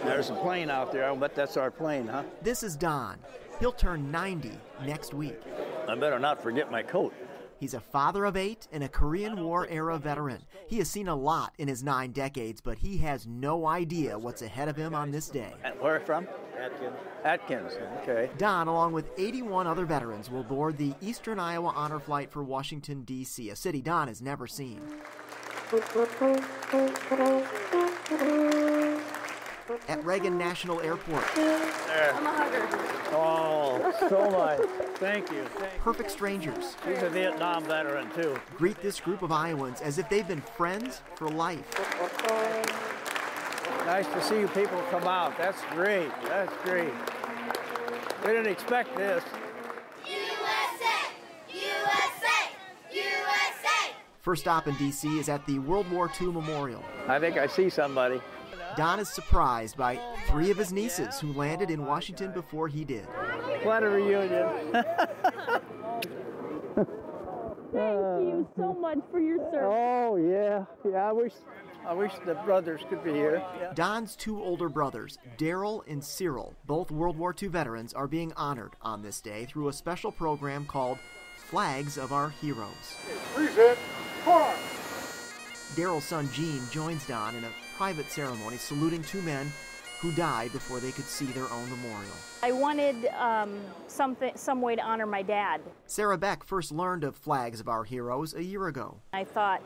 There's a plane out there. I'll bet that's our plane, huh? This is Don. He'll turn 90 next week. I better not forget my coat. He's a father of 8 and a Korean War-era veteran. He has seen a lot in his 9 decades, but he has no idea what's ahead of him on this day. And where from? Atkins, okay. Don, along with 81 other veterans, will board the Eastern Iowa Honor Flight for Washington, D.C., a city Don has never seen. At Reagan National Airport. There. I'm a hugger. Oh, so much. Thank you. Perfect strangers. He's a Vietnam veteran, too. Greet this group of Iowans as if they've been friends for life. Nice to see you people come out. That's great. That's great. We didn't expect this. USA! USA! USA! First stop in D.C. is at the World War II Memorial. I think I see somebody. Don is surprised by 3 of his nieces who landed in Washington before he did. What a reunion. Thank you so much for your service. Oh, yeah. Yeah, I wish the brothers could be here. Yeah. Don's 2 older brothers, Daryl and Cyril, both World War II veterans, are being honored on this day through a special program called Flags of Our Heroes. Present, form. Daryl's son Gene joins Don in a private ceremony saluting 2 men who died before they could see their own memorial. I wanted some way to honor my dad. Sarah Beck first learned of Flags of Our Heroes a year ago. I thought,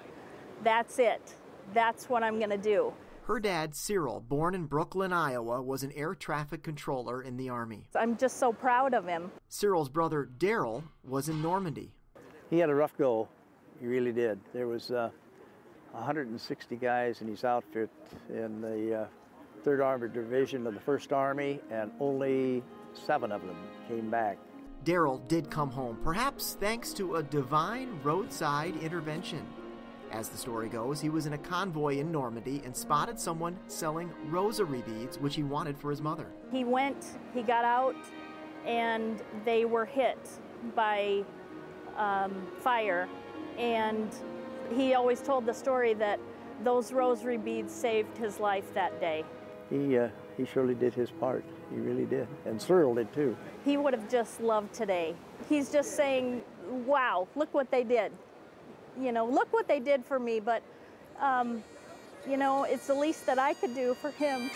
that's it. That's what I'm going to do. Her dad, Cyril, born in Brooklyn, Iowa, was an air traffic controller in the Army. I'm just so proud of him. Cyril's brother, Daryl, was in Normandy. He had a rough go. He really did. There was 160 guys in his outfit in the 3rd Armored Division of the 1st Army, and only 7 of them came back. Daryl did come home, perhaps thanks to a divine roadside intervention. As the story goes, he was in a convoy in Normandy and spotted someone selling rosary beads, which he wanted for his mother. He got out, and they were hit by fire, and he always told the story that those rosary beads saved his life that day. He surely did his part. He really did. And Cyril did too. He would have just loved today. He's just saying, wow, look what they did. You know, look what they did for me, but, you know, it's the least that I could do for him.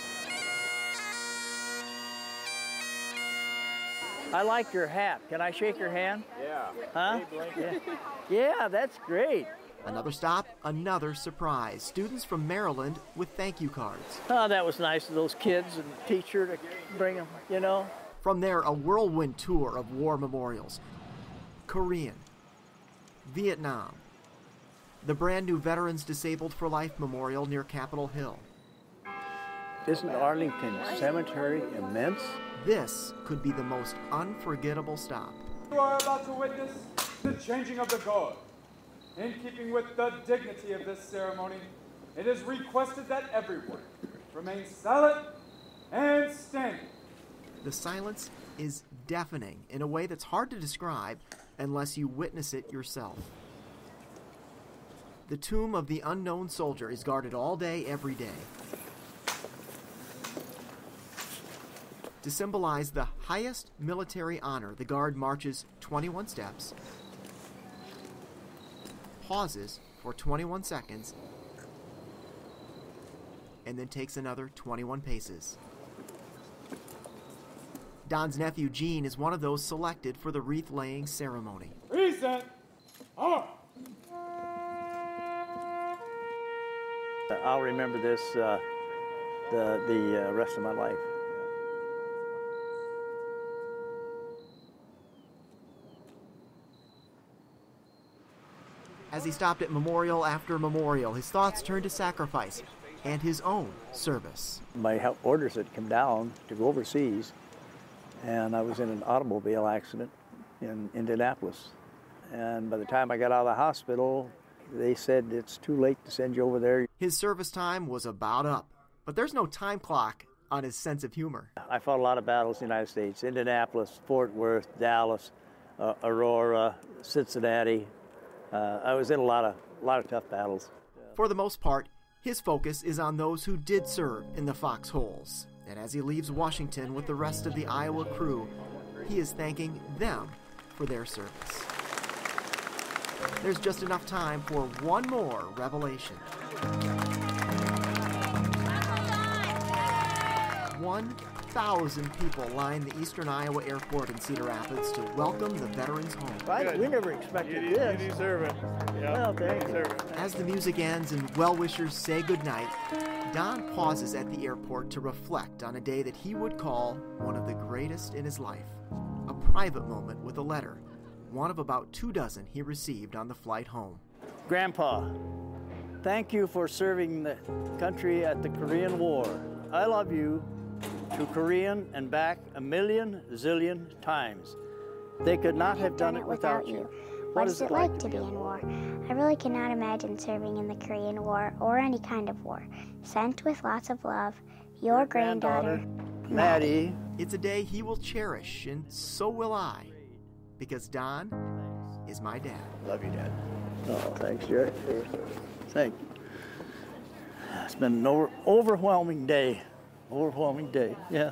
I like your hat. Can I shake your hand? Yeah. Huh? Hey, Yeah, that's great. Another stop, another surprise. Students from Maryland with thank you cards. Oh, that was nice of those kids and the teacher to bring them, you know. From there, a whirlwind tour of war memorials. Korean, Vietnam, the brand new Veterans Disabled for Life Memorial near Capitol Hill. Isn't Arlington Cemetery immense? This could be the most unforgettable stop. You are about to witness the changing of the guard. In keeping with the dignity of this ceremony, it is requested that everyone remain silent and standing. The silence is deafening in a way that's hard to describe unless you witness it yourself. The tomb of the unknown soldier is guarded all day, every day. To symbolize the highest military honor, the guard marches 21 steps, pauses for 21 seconds, and then takes another 21 paces. Don's nephew, Gene, is one of those selected for the wreath-laying ceremony. Present, arm. I'll remember this the rest of my life. As he stopped at memorial after memorial, his thoughts turned to sacrifice and his own service. My orders had come down to go overseas, and I was in an automobile accident in Indianapolis. And by the time I got out of the hospital, they said it's too late to send you over there. His service time was about up, but there's no time clock on his sense of humor. I fought a lot of battles in the United States: Indianapolis, Fort Worth, Dallas, Aurora, Cincinnati. I was in a lot of tough battles. For the most part, his focus is on those who did serve in the foxholes. And as he leaves Washington with the rest of the Iowa crew, he is thanking them for their service. There's just enough time for one more revelation. 1,000 people line the Eastern Iowa Airport in Cedar Rapids to welcome the veterans home. We never expected this. You deserve it. Yeah, Well, thank you. deserve it. As the music ends and well-wishers say goodnight, Don pauses at the airport to reflect on a day that he would call one of the greatest in his life. A private moment with a letter, one of about 24 he received on the flight home. Grandpa, thank you for serving the country at the Korean War. I love you to Korean and back a million zillion times. They could not have done it without you. What is it like to be in war? I really cannot imagine serving in the Korean War or any kind of war. Sent with lots of love, your granddaughter, Maddie. It's a day he will cherish, and so will I, because Don is my dad. Love you, Dad. Oh, thanks, Jerry. Thank you. It's been an overwhelming day. Overwhelming day, yeah.